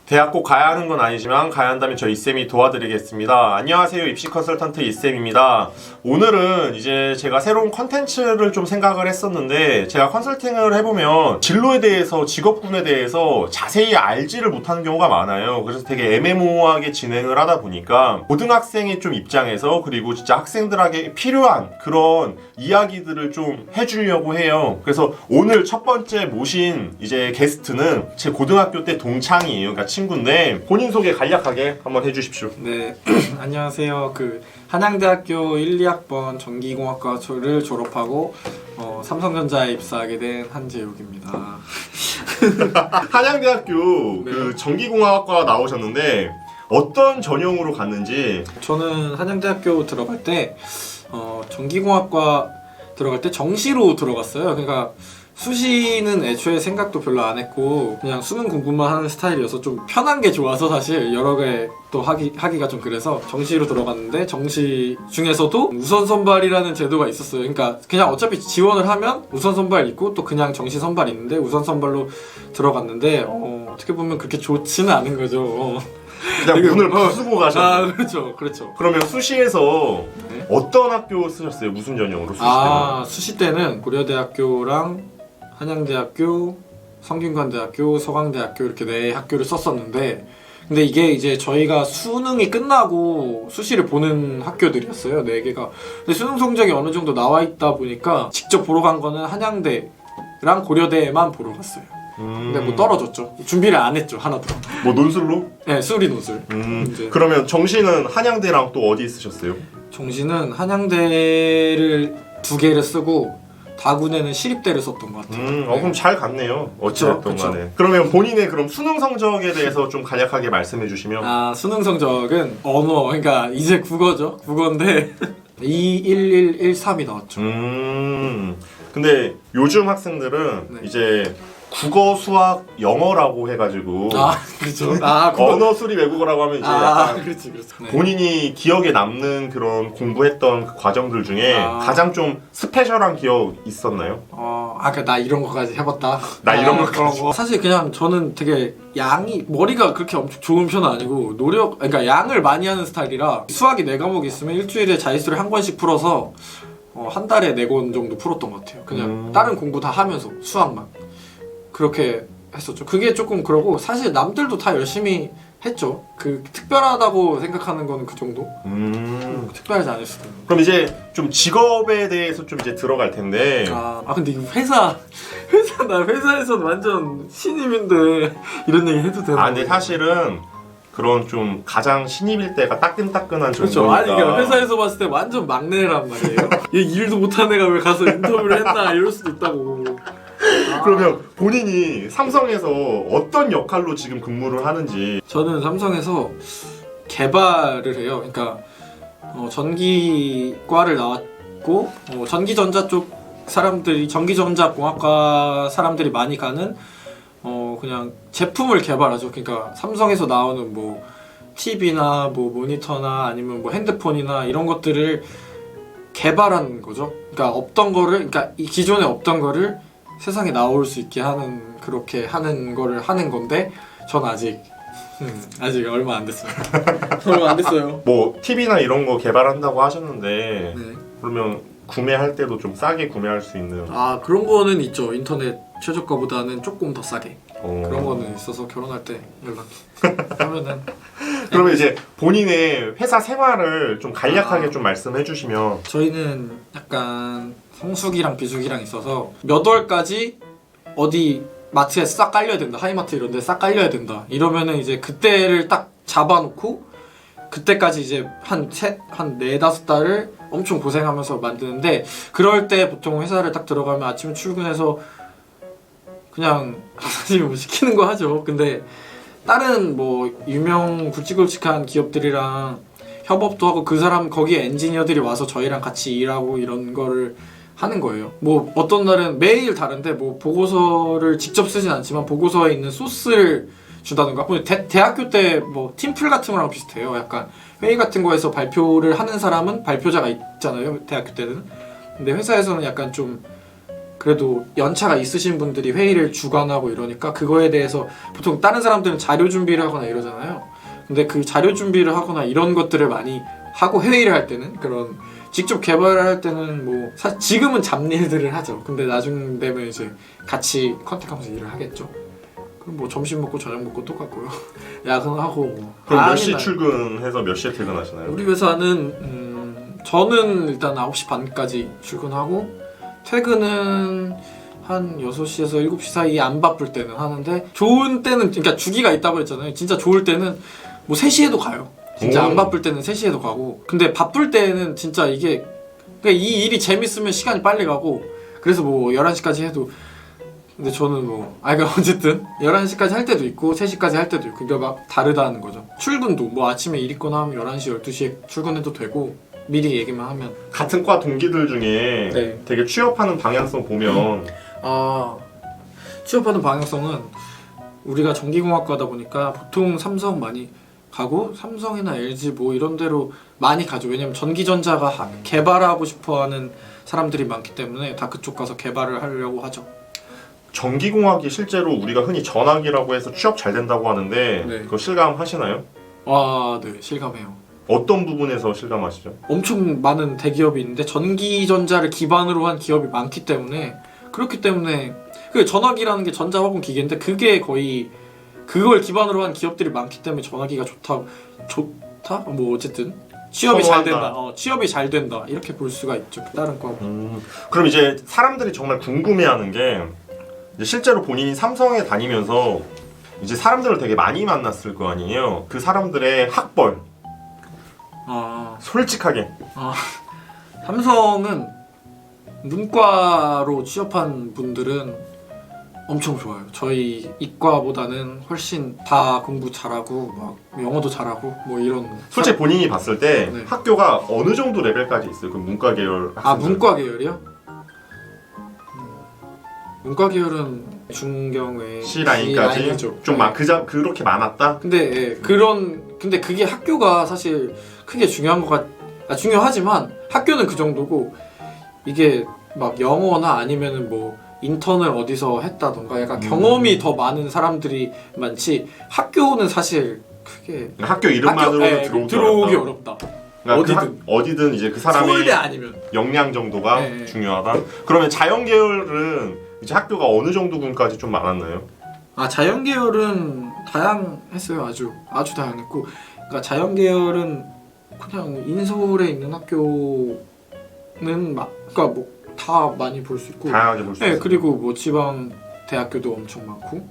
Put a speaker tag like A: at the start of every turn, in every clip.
A: 대학 꼭 가야 하는 건 아니지만 가야 한다면 저희 이쌤이 도와드리겠습니다. 안녕하세요. 입시 컨설턴트 이쌤입니다. 오늘은 이제 제가 새로운 컨텐츠를 좀 생각을 했었는데 제가 컨설팅을 해보면 진로에 대해서 직업군에 대해서 자세히 알지를 못하는 경우가 많아요. 그래서 되게 애매모호하게 진행을 하다 보니까 고등학생의 좀 입장에서 그리고 진짜 학생들에게 필요한 그런 이야기들을 좀 해주려고 해요. 그래서 오늘 첫 번째 모신 이제 게스트는 제 고등학교 때 동창이에요. 그러니까 친구인데 본인 소개 간략하게 한번 해주십시오.
B: 네, 안녕하세요. 한양대학교 1, 2학번 전기공학과를 졸업하고 삼성전자에 입사하게 된 한재욱입니다.
A: 한양대학교
B: 네.
A: 그 전기공학과 나오셨는데 어떤 전형으로 갔는지.
B: 저는 한양대학교 들어갈 때 전기공학과 들어갈 때 정시로 들어갔어요. 그러니까 수시는 애초에 생각도 별로 안 했고 그냥 수능 공부만 하는 스타일이어서 좀 편한 게 좋아서 사실 여러 개 또 하기가 좀 그래서 정시로 들어갔는데 정시 중에서도 우선 선발이라는 제도가 있었어요. 그러니까 그냥 어차피 지원을 하면 우선 선발 있고 또 그냥 정시 선발 있는데 우선 선발로 들어갔는데 어떻게 보면 그렇게 좋지는 않은 거죠.
A: 그냥 문을 부수고 가셨네요.
B: 아, 그렇죠.
A: 그러면 수시에서
B: 네.
A: 어떤 학교 쓰셨어요? 무슨 전형으로 수시 때는?
B: 수시 때는 고려대학교랑 한양대학교, 성균관대학교, 서강대학교 이렇게 네 학교를 썼었는데 근데 이게 이제 저희가 수능이 끝나고 수시를 보는 학교들이었어요. 네 개가. 근데 수능 성적이 어느 정도 나와 있다 보니까 직접 보러 간 거는 한양대랑 고려대만 보러 갔어요. 근데 뭐 떨어졌죠. 준비를 안 했죠, 하나도.
A: 뭐 논술로?
B: 네, 수리 논술. 이제.
A: 그러면 정시는 한양대랑 또 어디 쓰셨어요?
B: 정시는 한양대를 2개를 쓰고 다군에는 시립대를 썼던 것 같아요. 네.
A: 그럼 잘 갔네요. 어찌됐든
B: 그쵸.
A: 간에. 그러면 본인의 그럼 수능 성적에 대해서 좀 간략하게 말씀해 주시면.
B: 수능 성적은 언어, 그러니까 이제 국어죠. 국어인데 21113이 나왔죠.
A: 근데 요즘 학생들은
B: 네.
A: 이제 국어, 수학, 영어라고 해가지고
B: 그렇죠.
A: 언어 수리 외국어라고 하면 이제 약간
B: 그렇지. 네.
A: 본인이 기억에 남는 그런 공부했던 그 과정들 중에 가장 좀 스페셜한 기억 있었나요?
B: 나 이런 거까지 해봤다.
A: 나 이런
B: 그런
A: 것까지.
B: 거. 사실 그냥 저는 되게 머리가 그렇게 엄청 좋은 편은 아니고 그러니까 양을 많이 하는 스타일이라 수학이 4과목 있으면 일주일에 자릿수를 한 권씩 풀어서 한 달에 4권 정도 풀었던 것 같아요. 그냥 다른 공부 다 하면서 수학만. 그렇게 했었죠. 그게 조금 그러고 사실 남들도 다 열심히 했죠. 특별하다고 생각하는 거는 그 정도. 특별하지 않을 수도.
A: 그럼 이제 좀 직업에 대해서 좀 이제 들어갈 텐데.
B: 근데 이거 나 회사에서는 완전 신입인데 이런 얘기 해도 되나?
A: 근데 사실은 그런 좀 가장 신입일 때가 따끈따끈한
B: 그렇죠.
A: 정도니까.
B: 그러니까 회사에서 봤을 때 완전 막내란 말이에요. 얘 일도 못한 애가 왜 가서 인터뷰를 했나 이럴 수도 있다고.
A: 그러면 본인이 삼성에서 어떤 역할로 지금 근무를 하는지.
B: 저는 삼성에서 개발을 해요. 그러니까 전기과를 나왔고 전기전자 쪽 사람들이 전기전자 공학과 사람들이 많이 가는 그냥 제품을 개발하죠. 그러니까 삼성에서 나오는 뭐 TV나 뭐 모니터나 아니면 뭐 핸드폰이나 이런 것들을 개발하는 거죠. 그러니까 그러니까 이 기존에 없던 거를 세상에 나올 수 있게 하는 그렇게 하는 거를 하는 건데 전 아직 얼마 안 됐어요. 얼마 안 됐어요.
A: 뭐 TV나 이런 거 개발한다고 하셨는데
B: 네.
A: 그러면 구매할 때도 좀 싸게 구매할 수 있는.
B: 그런 거는 있죠. 인터넷 최저가보다는 조금 더 싸게. 그런
A: 어.
B: 거는 있어서 결혼할 때 연락 하면은.
A: 그러면 이제 본인의 회사 생활을 좀 간략하게 좀 말씀해 주시면.
B: 저희는 약간 성수기랑 비수기랑 있어서 몇 월까지 어디 마트에 싹 깔려야 된다. 하이마트 이런 데 싹 깔려야 된다. 이러면은 이제 그때를 딱 잡아놓고 그때까지 이제 한 4-5달을 엄청 고생하면서 만드는데 그럴 때 보통 회사를 딱 들어가면 아침에 출근해서 그냥 사실 뭐 시키는 거 하죠. 근데 다른 뭐 유명 굵직굵직한 기업들이랑 협업도 하고 거기에 엔지니어들이 와서 저희랑 같이 일하고 이런 거를 하는 거예요. 뭐 어떤 날은 매일 다른데 뭐 보고서를 직접 쓰진 않지만 보고서에 있는 소스를 준다든가. 대학교 때 뭐 팀플 같은 거랑 비슷해요. 약간 회의 같은 거에서 발표를 하는 사람은 발표자가 있잖아요. 대학교 때는. 근데 회사에서는 약간 좀 그래도 연차가 있으신 분들이 회의를 주관하고 이러니까 그거에 대해서 보통 다른 사람들은 자료 준비를 하거나 이러잖아요. 근데 그 자료 준비를 하거나 이런 것들을 많이 하고 회의를 할 때는 그런 직접 개발을 할 때는 뭐 지금은 잡일들을 하죠. 근데 나중 되면 이제 같이 컨택하면서 일을 하겠죠. 그럼 뭐 점심 먹고 저녁 먹고 똑같고요. 야근하고 뭐.
A: 그럼 몇 시 출근해서 몇 시에 퇴근하시나요?
B: 우리 회사는 저는 일단 9시 반까지 출근하고 퇴근은 한 6시에서 7시 사이에 안 바쁠 때는 하는데 좋은 때는 그러니까 주기가 있다고 했잖아요. 진짜 좋을 때는 뭐 3시에도 가요. 진짜 안 바쁠 때는 3시에도 가고 근데 바쁠 때는 진짜 이게 그러니까 이 일이 재밌으면 시간이 빨리 가고 그래서 뭐 11시까지 해도 근데 저는 뭐 그러니까 어쨌든 11시까지 할 때도 있고 3시까지 할 때도 있고 그러니까 막 다르다는 거죠. 출근도 뭐 아침에 일 있거나 하면 11시, 12시에 출근해도 되고 미리 얘기만 하면
A: 같은 과 동기들 중에
B: 네.
A: 되게 취업하는 방향성 보면
B: 취업하는 방향성은 우리가 전기공학과다 보니까 보통 삼성 많이 가고 삼성이나 LG 뭐 이런 데로 많이 가죠. 왜냐면 전기전자가 개발하고 싶어하는 사람들이 많기 때문에 다 그쪽 가서 개발을 하려고 하죠.
A: 전기공학이 실제로 우리가 흔히 전학이라고 해서 취업 잘 된다고 하는데
B: 네.
A: 그거 실감하시나요?
B: 네, 실감해요.
A: 어떤 부분에서 실감하시죠?
B: 엄청 많은 대기업이 있는데 전기전자를 기반으로 한 기업이 많기 때문에 그렇기 때문에 그 전화기라는 게 전자화분 기계인데 그게 거의 그걸 기반으로 한 기업들이 많기 때문에 전화기가 좋다? 뭐 어쨌든 취업이 잘 된다. 취업이 잘 된다. 이렇게 볼 수가 있죠. 다른 과.
A: 그럼 이제 사람들이 정말 궁금해하는 게 이제 실제로 본인이 삼성에 다니면서 이제 사람들을 되게 많이 만났을 거 아니에요. 그 사람들의 학벌. 솔직하게.
B: 삼성은 문과로 취업한 분들은 엄청 좋아요. 저희 이과보다는 훨씬 다 공부 잘하고 막 영어도 잘하고 뭐 이런.
A: 솔직히 본인이 봤을 때
B: 네.
A: 학교가 어느 정도 레벨까지 있어요? 그 문과 계열 학생들.
B: 문과 계열이요? 문과 계열은 중경외
A: C 라인까지 좀 그렇게 많았다.
B: 근데 근데 그게 학교가 사실 크게 중요한 중요하지만 학교는 그 정도고 이게 막 영어나 아니면은 뭐 인턴을 어디서 했다던가 약간 경험이 더 많은 사람들이 많지 학교는 사실 크게
A: 학교 이름만으로는
B: 들어오기 어렵다.
A: 그러니까 어디든 이제 그 사람의
B: 서울대 아니면
A: 역량 정도가 중요하다. 그러면 자연 계열은 이제 학교가 어느 정도군까지 좀 많았나요?
B: 자연 계열은 다양했어요. 아주 다양했고, 그러니까 자연 계열은 그냥 인서울에 있는 학교는 그러니까 뭐 다 많이 볼 수 있고,
A: 다양하게 볼 수 있어요.
B: 그리고 뭐 지방 대학교도 엄청 많고.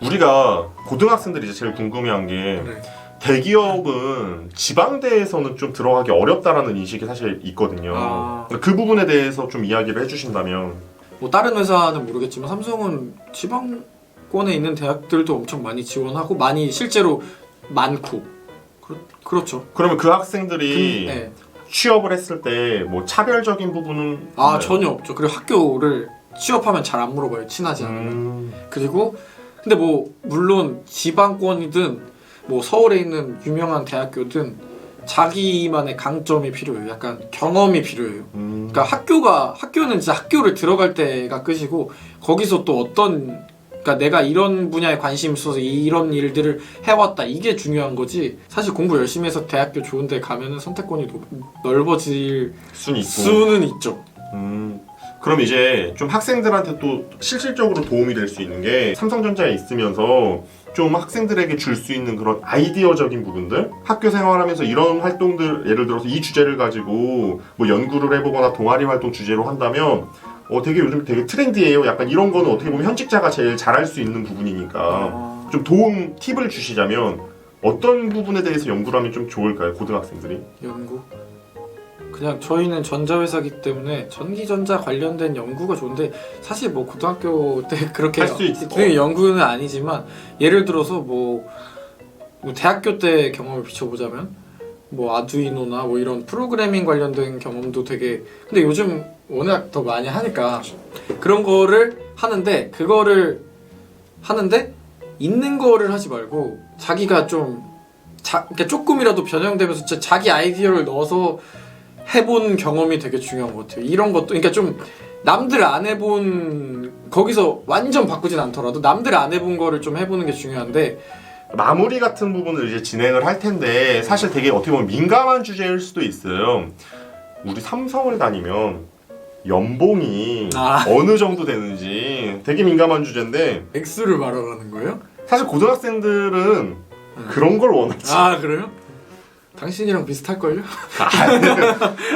A: 우리가 고등학생들이 이제 제일 궁금해한 게 대기업은 지방대에서는 좀 들어가기 어렵다라는 인식이 사실 있거든요. 그 부분에 대해서 좀 이야기를 해주신다면.
B: 뭐 다른 회사는 모르겠지만 삼성은 지방권에 있는 대학들도 엄청 많이 지원하고 많이 실제로 많고 그렇죠.
A: 그러면 그 학생들이 취업을 했을 때 뭐 차별적인 부분은
B: 전혀 없죠. 그리고 학교를 취업하면 잘 안 물어봐요. 친하지 않으면. 그리고 근데 뭐 물론 지방권이든 뭐 서울에 있는 유명한 대학교든 자기만의 강점이 필요해요. 약간 경험이 필요해요. 그러니까 학교는 진짜 학교를 들어갈 때가 끝이고 거기서 또 그러니까 내가 이런 분야에 관심 있어서 이런 일들을 해왔다 이게 중요한 거지. 사실 공부 열심히 해서 대학교 좋은 데 가면은 선택권이 넓어질 수는 있죠.
A: 그럼 이제 좀 학생들한테 또 실질적으로 도움이 될 수 있는 게 삼성전자에 있으면서 좀 학생들에게 줄 수 있는 그런 아이디어적인 부분들, 학교 생활하면서 이런 활동들, 예를 들어서 이 주제를 가지고 뭐 연구를 해보거나 동아리 활동 주제로 한다면 되게 요즘 되게 트렌디해요. 약간 이런 거는 어떻게 보면 현직자가 제일 잘할 수 있는 부분이니까 좀 도움, 팁을 주시자면 어떤 부분에 대해서 연구를 하면 좀 좋을까요? 고등학생들이?
B: 연구? 그냥 저희는 전자회사기 때문에 전기전자 관련된 연구가 좋은데 사실 뭐 고등학교 때 그렇게
A: 할 수 있어.
B: 연구는 아니지만 예를 들어서 뭐 대학교 때 경험을 비춰보자면 뭐 아두이노나 뭐 이런 프로그래밍 관련된 경험도 되게 근데 요즘 워낙 더 많이 하니까 그런 거를 하는데 그거를 하는데 있는 거를 하지 말고 자기가 좀 그러니까 조금이라도 변형되면서 자기 아이디어를 넣어서 해본 경험이 되게 중요한 것 같아요. 이런 것도 그러니까 좀 남들 안 해본 거기서 완전 바꾸진 않더라도 남들 안 해본 거를 좀 해보는 게 중요한데
A: 마무리 같은 부분을 이제 진행을 할 텐데 사실 되게 어떻게 보면 민감한 주제일 수도 있어요. 우리 삼성을 다니면 연봉이 어느 정도 되는지 되게 민감한 주제인데
B: 액수를 말하라는 거예요?
A: 사실 고등학생들은 그런 걸 원하지.
B: 아 그래요? 당신이랑 비슷할걸요?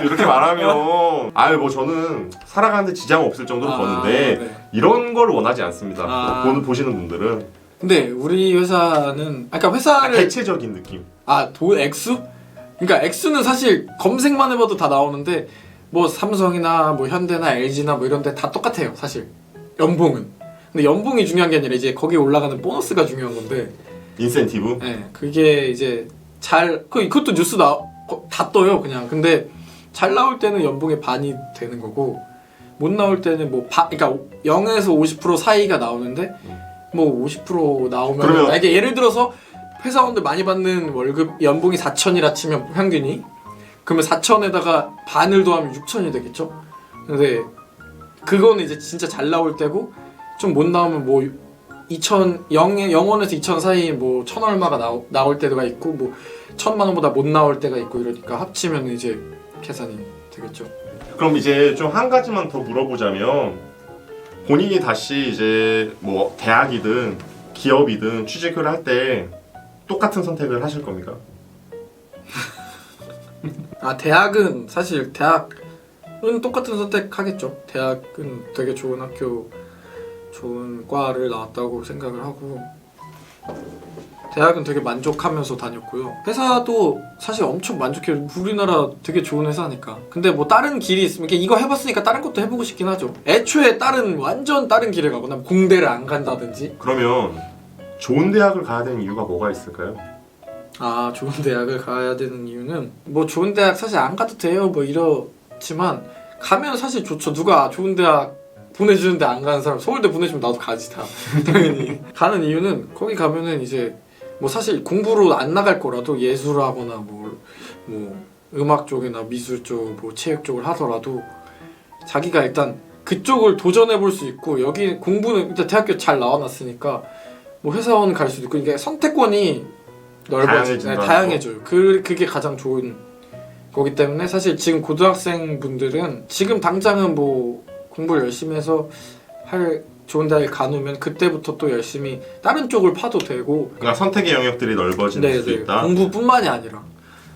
A: 이렇게 말하면 뭐 저는 살아가는데 지장 없을 정도로 버는데
B: 네.
A: 이런 걸 원하지 않습니다. 보시는 분들은.
B: 근데 우리 회사는 그러니까 회사를
A: 대체적인 느낌.
B: 액수? 그러니까 액수는 사실 검색만 해봐도 다 나오는데 뭐 삼성이나 뭐 현대나 LG나 뭐 이런 데 다 똑같아요 사실 연봉은. 근데 연봉이 중요한 게 아니라 이제 거기에 올라가는 보너스가 중요한 건데
A: 인센티브?
B: 네 그게 이제 그것도 뉴스 다 떠요 그냥. 근데 잘 나올 때는 연봉의 반이 되는 거고 못 나올 때는 그러니까 0에서 50% 사이가 나오는데 뭐 50% 나오면
A: 그러면
B: 만약에 예를 들어서 회사원들 많이 받는 월급 연봉이 4천이라 치면 평균이 그러면 4천에다가 반을 더하면 6천이 되겠죠. 근데 그거는 이제 진짜 잘 나올 때고 좀 못 나오면 뭐 0원에서 2천 사이 뭐 1,000 얼마가 나올 때가 있고 뭐 1,000만 원보다 못 나올 때가 있고 이러니까 합치면 이제 계산이 되겠죠.
A: 그럼 이제 좀 한 가지만 더 물어보자면 본인이 다시 이제 뭐 대학이든 기업이든 취직을 할 때 똑같은 선택을 하실 겁니까?
B: 대학은 사실 대학은 똑같은 선택하겠죠. 대학은 되게 좋은 학교 좋은 과를 나왔다고 생각을 하고 대학은 되게 만족하면서 다녔고요. 회사도 사실 엄청 만족해요. 우리나라 되게 좋은 회사니까. 근데 뭐 다른 길이 있으면 이거 해봤으니까 다른 것도 해보고 싶긴 하죠. 애초에 완전 다른 길을 가거나 공대를 안 간다든지.
A: 그러면 좋은 대학을 가야 되는 이유가 뭐가 있을까요?
B: 좋은 대학을 가야 되는 이유는 뭐 좋은 대학 사실 안 가도 돼요 뭐 이렇지만 가면 사실 좋죠. 누가 좋은 대학 보내주는데 안 가는 사람 서울대 보내주면 나도 가지 다 당연히. 가는 이유는 거기 가면은 이제 뭐 사실 공부로 안 나갈 거라도 예술하거나 뭐 음악 쪽이나 미술 쪽 뭐 체육 쪽을 하더라도 자기가 일단 그쪽을 도전해 볼 수 있고 여기 공부는 일단 대학교 잘 나와놨으니까 뭐 회사원 갈 수도 있고 이게 선택권이 다양해져요. 그게 가장 좋은 거기 때문에 사실 지금 고등학생 분들은 지금 당장은 뭐 공부를 열심히 해서 좋은 대학에 가놓으면 그때부터 또 열심히 다른 쪽을 파도 되고
A: 그러니까 선택의 영역들이 넓어질 수 있다.
B: 공부뿐만이 아니라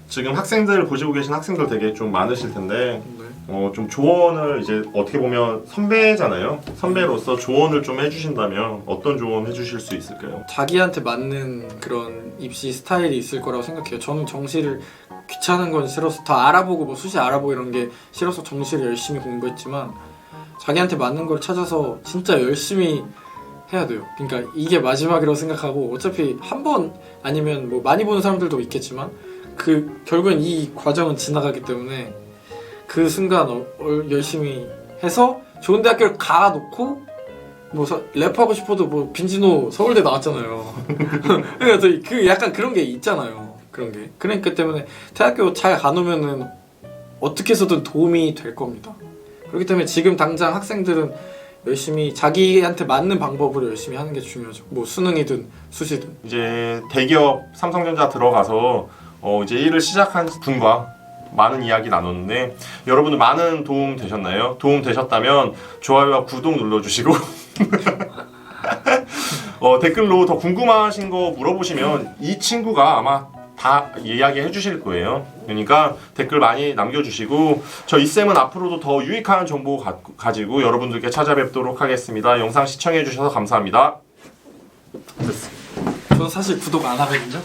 A: 지금 학생들 보시고 계신 학생들 되게 좀 많으실 텐데
B: 네.
A: 좀 조언을 이제 어떻게 보면 선배잖아요. 선배로서 조언을 좀 해주신다면 어떤 조언 해주실 수 있을까요?
B: 자기한테 맞는 그런 입시 스타일이 있을 거라고 생각해요. 저는 정시를 귀찮은 건 싫어서 더 알아보고 뭐 수시 알아보고 이런 게 싫어서 정시를 열심히 공부했지만 자기한테 맞는 걸 찾아서 진짜 열심히 해야 돼요. 그러니까 이게 마지막이라고 생각하고 어차피 한 번 아니면 뭐 많이 보는 사람들도 있겠지만 결국엔 이 과정은 지나가기 때문에 그 순간 열심히 해서 좋은 대학교를 가놓고 뭐 랩하고 싶어도 뭐 빈지노 서울대 나왔잖아요. 그러니까 약간 그런 게 있잖아요. 그러니까 때문에 대학교 잘 가놓으면은 어떻게 해서든 도움이 될 겁니다. 그렇기 때문에 지금 당장 학생들은 열심히 자기한테 맞는 방법으로 열심히 하는 게 중요하죠. 뭐 수능이든 수시든.
A: 이제 대기업 삼성전자 들어가서 이제 일을 시작한 분과 많은 이야기 나눴는데 여러분들 많은 도움 되셨나요? 도움 되셨다면 좋아요와 구독 눌러주시고 댓글로 더 궁금하신 거 물어보시면 이 친구가 아마 다 이야기해 주실 거예요. 그러니까 댓글 많이 남겨주시고 저 이쌤은 앞으로도 더 유익한 정보 가지고 여러분들께 찾아뵙도록 하겠습니다. 영상 시청해 주셔서 감사합니다.
B: 저는 사실 구독 안 하거든요.